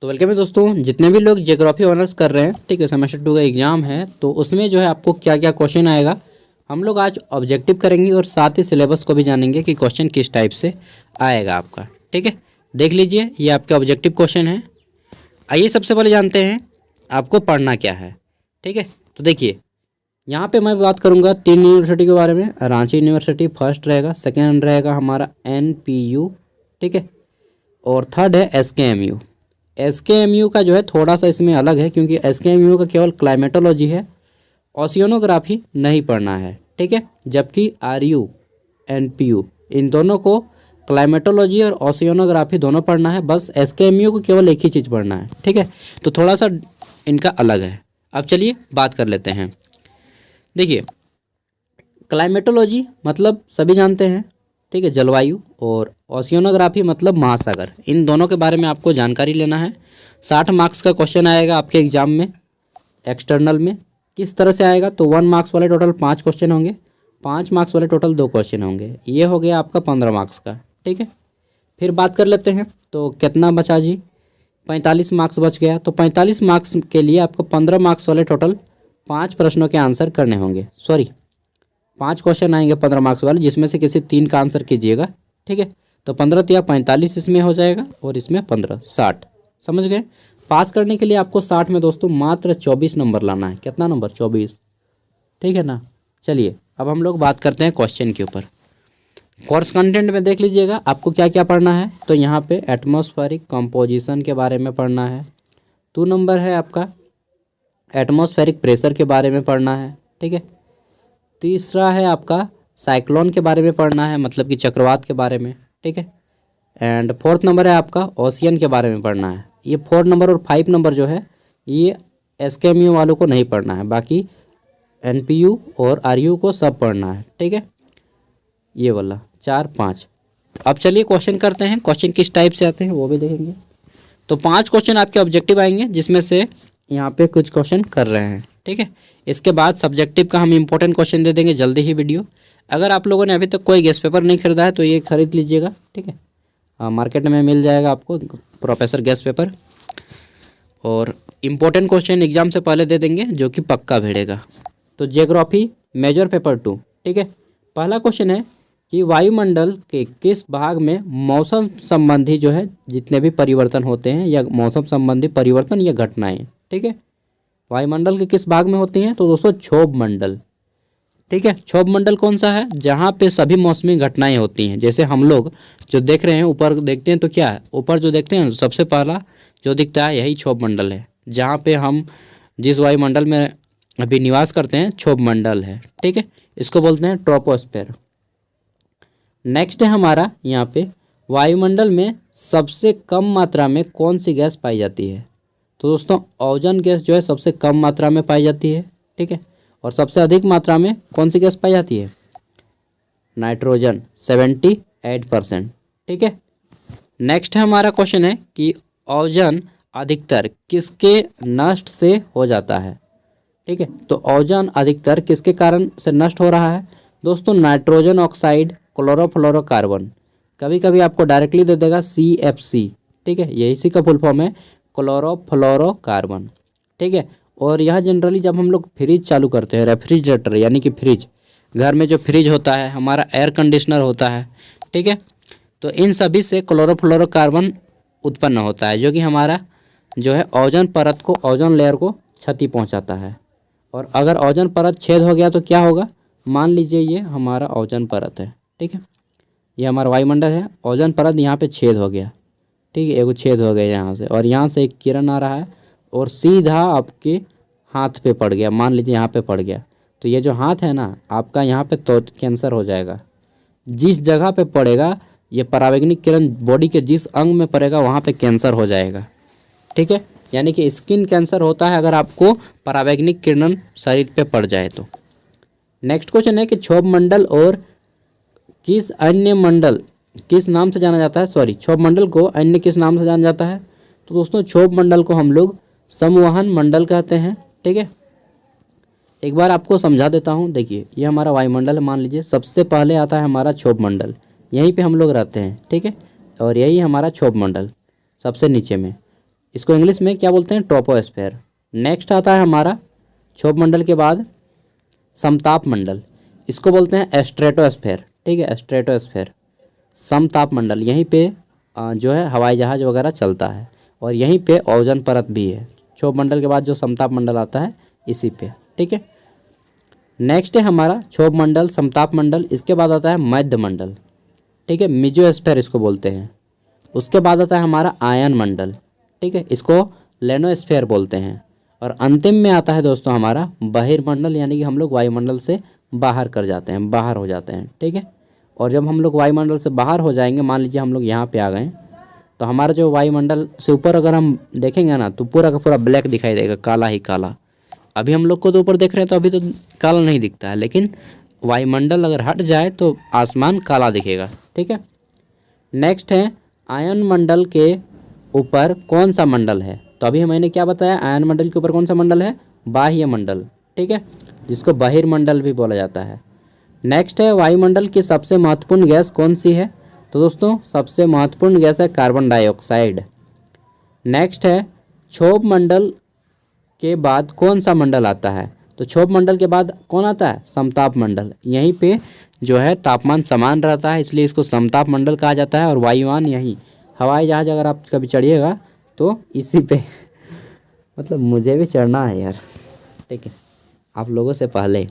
तो वेलकम है दोस्तों, जितने भी लोग ज्योग्राफी ऑनर्स कर रहे हैं, ठीक है, सेमेस्टर 2 का एग्जाम है तो उसमें जो है आपको क्या क्या क्वेश्चन आएगा हम लोग आज ऑब्जेक्टिव करेंगे और साथ ही सिलेबस को भी जानेंगे कि क्वेश्चन किस टाइप से आएगा आपका। ठीक है, देख लीजिए ये आपके ऑब्जेक्टिव क्वेश्चन है। आइए सबसे पहले जानते हैं आपको पढ़ना क्या है। ठीक है, तो देखिए यहाँ पे मैं बात करूँगा 3 यूनिवर्सिटी के बारे में। रांची यूनिवर्सिटी फर्स्ट रहेगा, सेकेंड रहेगा हमारा NPU, ठीक है, और थर्ड है SKMU। SKMU का जो है थोड़ा सा इसमें अलग है क्योंकि SKMU का केवल क्लाइमेटोलॉजी है, ओशियोनोग्राफी नहीं पढ़ना है। ठीक है, जबकि RU NPU इन दोनों को क्लाइमेटोलॉजी और ओशियोनोग्राफी दोनों पढ़ना है, बस SKMU को केवल एक ही चीज़ पढ़ना है। ठीक है, तो थोड़ा सा इनका अलग है। अब चलिए बात कर लेते हैं। देखिए क्लाइमेटोलॉजी मतलब सभी जानते हैं, ठीक है, जलवायु, और ओशियोनोग्राफी मतलब महासागर। इन दोनों के बारे में आपको जानकारी लेना है। 60 मार्क्स का क्वेश्चन आएगा आपके एग्जाम में, एक्सटर्नल में। किस तरह से आएगा तो 1 मार्क्स वाले टोटल 5 क्वेश्चन होंगे, 5 मार्क्स वाले टोटल 2 क्वेश्चन होंगे। ये हो गया आपका 15 मार्क्स का। ठीक है, फिर बात कर लेते हैं तो कितना बचा जी, 45 मार्क्स बच गया। तो 45 मार्क्स के लिए आपको 15 मार्क्स वाले टोटल 5 प्रश्नों के आंसर करने होंगे। 5 क्वेश्चन आएंगे 15 मार्क्स वाले, जिसमें से किसी 3 का आंसर कीजिएगा। ठीक है, तो 15 या 45 इसमें हो जाएगा और इसमें 15, 60। समझ गए। पास करने के लिए आपको 60 में दोस्तों मात्र 24 नंबर लाना है। कितना नंबर? 24। ठीक है ना। चलिए अब हम लोग बात करते हैं क्वेश्चन के ऊपर। कोर्स कंटेंट में देख लीजिएगा आपको क्या क्या पढ़ना है। तो यहाँ पे एटमॉस्फेरिक कंपोजिशन के बारे में पढ़ना है। 2 नंबर है आपका एटमॉस्फेरिक प्रेशर के बारे में पढ़ना है। ठीक है, तीसरा है आपका साइक्लोन के बारे में पढ़ना है, मतलब कि चक्रवात के बारे में। ठीक है, एंड 4th नंबर है आपका ओशियन के बारे में पढ़ना है। ये 4 नंबर और 5 नंबर जो है ये SKMU वालों को नहीं पढ़ना है, बाकी NPU और RU को सब पढ़ना है। ठीक है, ये वाला 4, 5। अब चलिए क्वेश्चन करते हैं, क्वेश्चन किस टाइप से आते हैं वो भी देखेंगे। तो 5 क्वेश्चन आपके ऑब्जेक्टिव आएंगे, जिसमें से यहाँ पे कुछ क्वेश्चन कर रहे हैं। ठीक है, इसके बाद सब्जेक्टिव का हम इंपॉर्टेंट क्वेश्चन दे देंगे जल्दी ही वीडियो। अगर आप लोगों ने अभी तक कोई गेस्ट पेपर नहीं खरीदा है तो ये खरीद लीजिएगा। ठीक है, मार्केट में मिल जाएगा आपको प्रोफेसर गेस्ट पेपर, और इम्पोर्टेंट क्वेश्चन एग्जाम से पहले दे देंगे जो कि पक्का भिड़ेगा। तो ज्योग्राफी मेजर पेपर 2। ठीक है, पहला क्वेश्चन है कि वायुमंडल के किस भाग में मौसम संबंधी जो है जितने भी परिवर्तन होते हैं या मौसम संबंधी परिवर्तन या घटनाएं, ठीक है, वायुमंडल के किस भाग में होती हैं? तो दोस्तों क्षोभ मंडल। ठीक है, क्षोभ मंडल कौन सा है? जहाँ पे सभी मौसमी घटनाएं होती हैं। जैसे हम लोग जो देख रहे हैं ऊपर देखते हैं तो क्या है, ऊपर जो देखते हैं सबसे पहला जो दिखता है यही क्षोभ मंडल है। जहाँ पे हम जिस वायुमंडल में अभी निवास करते हैं क्षोभ मंडल है। ठीक है, इसको बोलते हैं ट्रोपोस्फेयर। नेक्स्ट है हमारा यहाँ पे वायुमंडल में सबसे कम मात्रा में कौन सी गैस पाई जाती है? तो दोस्तों ओजोन गैस जो है सबसे कम मात्रा में पाई जाती है। ठीक है, और सबसे अधिक मात्रा में कौन सी गैस पाई जाती है? नाइट्रोजन 78%। ठीक है, नेक्स्ट है हमारा क्वेश्चन है कि ओजोन अधिकतर किसके नष्ट से हो जाता है? ठीक है, तो ओजोन अधिकतर किसके कारण से नष्ट हो रहा है? दोस्तों नाइट्रोजन ऑक्साइड, क्लोरोफ्लोरोकार्बन, कभी कभी आपको डायरेक्टली दे देगा CFC। ठीक है, यही इसी का फुल फॉर्म है क्लोरोफ्लोरोकार्बन। ठीक है, और यह जनरली जब हम लोग फ्रिज चालू करते हैं, रेफ्रिजरेटर यानी कि फ्रिज, घर में जो फ्रिज होता है, हमारा एयर कंडीशनर होता है, ठीक है, तो इन सभी से क्लोरोफ्लोरोकार्बन उत्पन्न होता है, जो कि हमारा जो है ओजोन परत को, ओजोन लेयर को क्षति पहुंचाता है। और अगर ओजोन परत छेद हो गया तो क्या होगा? मान लीजिए ये हमारा ओजोन परत है। ठीक है, ये हमारा वायुमंडल है, ओजोन परत यहाँ पे छेद हो गया। ठीक है, एगो छेद हो गया यहाँ से, और यहाँ से एक किरण आ रहा है और सीधा आपके हाथ पे पड़ गया। मान लीजिए यहाँ पे पड़ गया, तो ये जो हाथ है ना आपका, यहाँ पे तो कैंसर हो जाएगा। जिस जगह पे पड़ेगा ये परावैंगनिक किरण, बॉडी के जिस अंग में पड़ेगा वहाँ पे कैंसर हो जाएगा। ठीक है, यानी कि स्किन कैंसर होता है अगर आपको परावैंगनिक किरण शरीर पे पड़ जाए तो। नेक्स्ट क्वेश्चन है कि क्षोभ मंडल और किस अन्य मंडल किस नाम से जाना जाता है? क्षोभ मंडल को अन्य किस नाम से जाना जाता है? तो दोस्तों क्षोभ मंडल को हम लोग संवहन मंडल कहते हैं। ठीक है, एक बार आपको समझा देता हूँ। देखिए ये हमारा वायुमंडल है, मान लीजिए सबसे पहले आता है हमारा क्षोभ मंडल, यहीं पे हम लोग रहते हैं। ठीक है, और यही हमारा क्षोभ मंडल सबसे नीचे में। इसको इंग्लिश में क्या बोलते हैं, ट्रोपोस्फेयर। नेक्स्ट आता है हमारा क्षोभ मंडल के बाद समताप मंडल, इसको बोलते हैं स्ट्रेटोस्फेयर। ठीक है, स्ट्रेटोस्फेयर समताप मंडल, यहीं पे जो है हवाई जहाज़ वगैरह चलता है और यहीं पे ओजोन परत भी है। क्षोभ मंडल के बाद जो समताप मंडल आता है इसी पे। ठीक है, नेक्स्ट है हमारा क्षोभ मंडल, समताप मंडल, इसके बाद आता है मध्य मंडल। ठीक है, मेसोस्फीयर इसको बोलते हैं। उसके बाद आता है हमारा आयन मंडल। ठीक है, इसको लेनोस्फीयर बोलते हैं। और अंतिम में आता है दोस्तों हमारा बहिर्मंडल, यानी कि हम लोग वायुमंडल से बाहर कर जाते हैं, बाहर हो जाते हैं। ठीक है, और जब हम लोग वायुमंडल से बाहर हो जाएंगे, मान लीजिए हम लोग यहाँ पे आ गए, तो हमारा जो वायुमंडल से ऊपर अगर हम देखेंगे ना तो पूरा का पूरा ब्लैक दिखाई देगा, काला ही काला। अभी हम लोग को तो ऊपर देख रहे हैं तो अभी तो काला नहीं दिखता है, लेकिन वायुमंडल अगर हट जाए तो आसमान काला दिखेगा। ठीक है, नेक्स्ट है आयन मंडल के ऊपर कौन सा मंडल है। तो अभी मैंने क्या बताया, आयन मंडल के ऊपर कौन सा मंडल है, बाह्य मंडल। ठीक है, जिसको बहिर्मंडल भी बोला जाता है। नेक्स्ट है वायुमंडल की सबसे महत्वपूर्ण गैस कौन सी है। तो दोस्तों सबसे महत्वपूर्ण गैस है कार्बन डाइऑक्साइड। नेक्स्ट है क्षोभ मंडल के बाद कौन सा मंडल आता है। तो क्षोभ मंडल के बाद कौन आता है, समताप मंडल। यहीं पे जो है तापमान समान रहता है, इसलिए इसको समताप मंडल कहा जाता है। और वायुयान यहीं, हवाई जहाज अगर आप कभी चढ़िएगा तो इसी पे मतलब मुझे भी चढ़ना है यार। ठीक है, आप लोगों से पहले,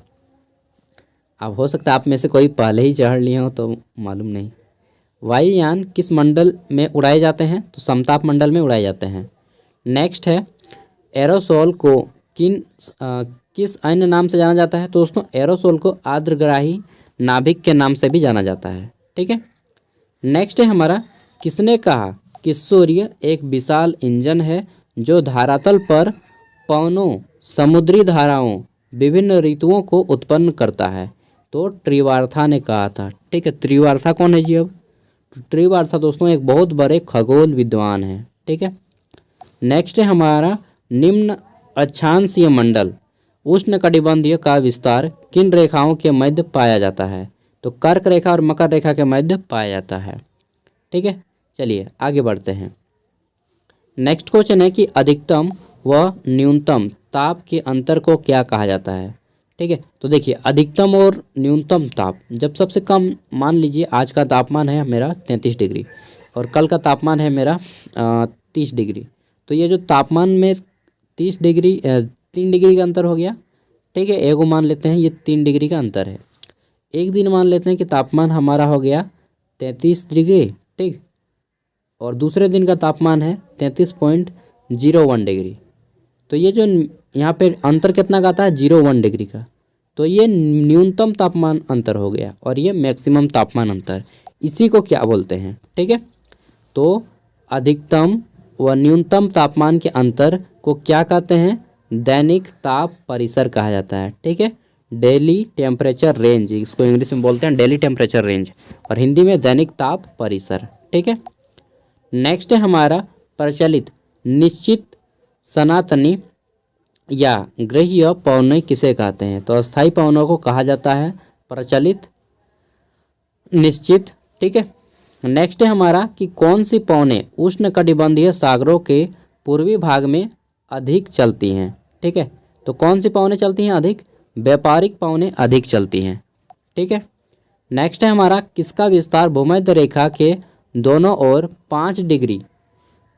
अब हो सकता है आप में से कोई पहले ही चढ़ लिए हो तो मालूम नहीं। वायुयान किस मंडल में उड़ाए जाते हैं, तो समताप मंडल में उड़ाए जाते हैं। नेक्स्ट है एरोसोल को किस अन्य नाम से जाना जाता है। तो दोस्तों एरोसोल को आर्द्रग्राही नाभिक के नाम से भी जाना जाता है। ठीक है, नेक्स्ट है हमारा किसने कहा कि सूर्य एक विशाल इंजन है जो धरातल पर पवनों, समुद्री धाराओं, विभिन्न ऋतुओं को उत्पन्न करता है। तो त्रिवार्था ने कहा था। ठीक है, त्रिवार्था कौन है जी। अब त्रिवार्था दोस्तों एक बहुत बड़े खगोल विद्वान हैं। ठीक है, नेक्स्ट है हमारा निम्न अक्षांशीय मंडल उष्णकटिबंधीय का विस्तार किन रेखाओं के मध्य पाया जाता है। तो कर्क रेखा और मकर रेखा के मध्य पाया जाता है। ठीक है, चलिए आगे बढ़ते हैं। नेक्स्ट क्वेश्चन है कि अधिकतम व न्यूनतम ताप के अंतर को क्या कहा जाता है। ठीक है, तो देखिए अधिकतम और न्यूनतम ताप, जब सबसे कम, मान लीजिए आज का तापमान है मेरा 33 डिग्री और कल का तापमान है मेरा 30 डिग्री। तो ये जो तापमान में 30 डिग्री 3 डिग्री का अंतर हो गया। ठीक है, एगो मान लेते हैं ये 3 डिग्री का अंतर है। एक दिन मान लेते हैं कि तापमान हमारा हो गया 33 डिग्री। ठीक, और दूसरे दिन का तापमान है 33.01 डिग्री। तो ये जो यहाँ पे अंतर कितना का आता है, 0.1 डिग्री का। तो ये न्यूनतम तापमान अंतर हो गया और ये मैक्सिमम तापमान अंतर, इसी को क्या बोलते हैं। ठीक है, तो अधिकतम व न्यूनतम तापमान के अंतर को क्या कहते हैं, दैनिक ताप परिसर कहा जाता है। ठीक है, डेली टेम्परेचर रेंज, इसको इंग्लिश में बोलते हैं डेली टेम्परेचर रेंज और हिंदी में दैनिक ताप परिसर। ठीक है, नेक्स्ट है हमारा प्रचलित निश्चित सनातनी या ग्रहीय पवनें किसे कहते हैं। तो अस्थायी पवनों को कहा जाता है प्रचलित, निश्चित। ठीक है, नेक्स्ट है हमारा कि कौन सी पवनें उष्णकटिबंधीय सागरों के पूर्वी भाग में अधिक चलती हैं। ठीक है, तो कौन सी पवनें चलती हैं अधिक, व्यापारिक पवनें अधिक चलती हैं। ठीक है, नेक्स्ट है हमारा किसका विस्तार भूमध्य रेखा के दोनों ओर 5 डिग्री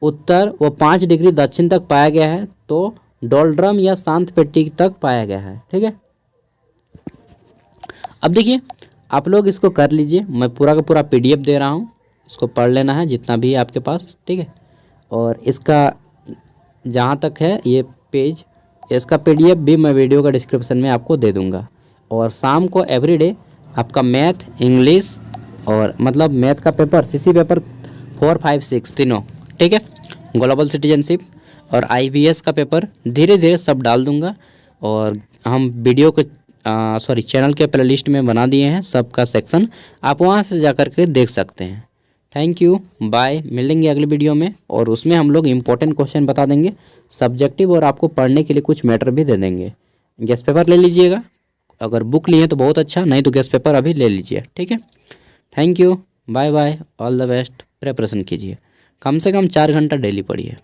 उत्तर व 5 डिग्री दक्षिण तक पाया गया है। तो डोल्ड्रम या शांत पेटी तक पाया गया है। ठीक है, अब देखिए आप लोग इसको कर लीजिए, मैं पूरा का पूरा PDF दे रहा हूँ, इसको पढ़ लेना है जितना भी है आपके पास। ठीक है, और इसका जहाँ तक है ये पेज, इसका PDF भी मैं वीडियो का डिस्क्रिप्शन में आपको दे दूँगा। और शाम को एवरीडे आपका मैथ, इंग्लिश और मतलब मैथ का पेपर CC पेपर 4, 5, 6 तीनों। ठीक है, ग्लोबल सिटीजनशिप और IBS का पेपर धीरे धीरे सब डाल दूंगा। और हम वीडियो को चैनल के प्लेलिस्ट में बना दिए हैं सबका सेक्शन, आप वहां से जाकर के देख सकते हैं। थैंक यू, बाय, मिलेंगे अगले वीडियो में। और उसमें हम लोग इंपॉर्टेंट क्वेश्चन बता देंगे, सब्जेक्टिव, और आपको पढ़ने के लिए कुछ मैटर भी दे देंगे। गेस्ट पेपर ले लीजिएगा, अगर बुक लिए तो बहुत अच्छा, नहीं तो गेस्ट पेपर अभी ले लीजिए। ठीक है, thank you, bye bye, all the best. Preparation कीजिए, कम से कम 4 घंटा डेली पढ़िए।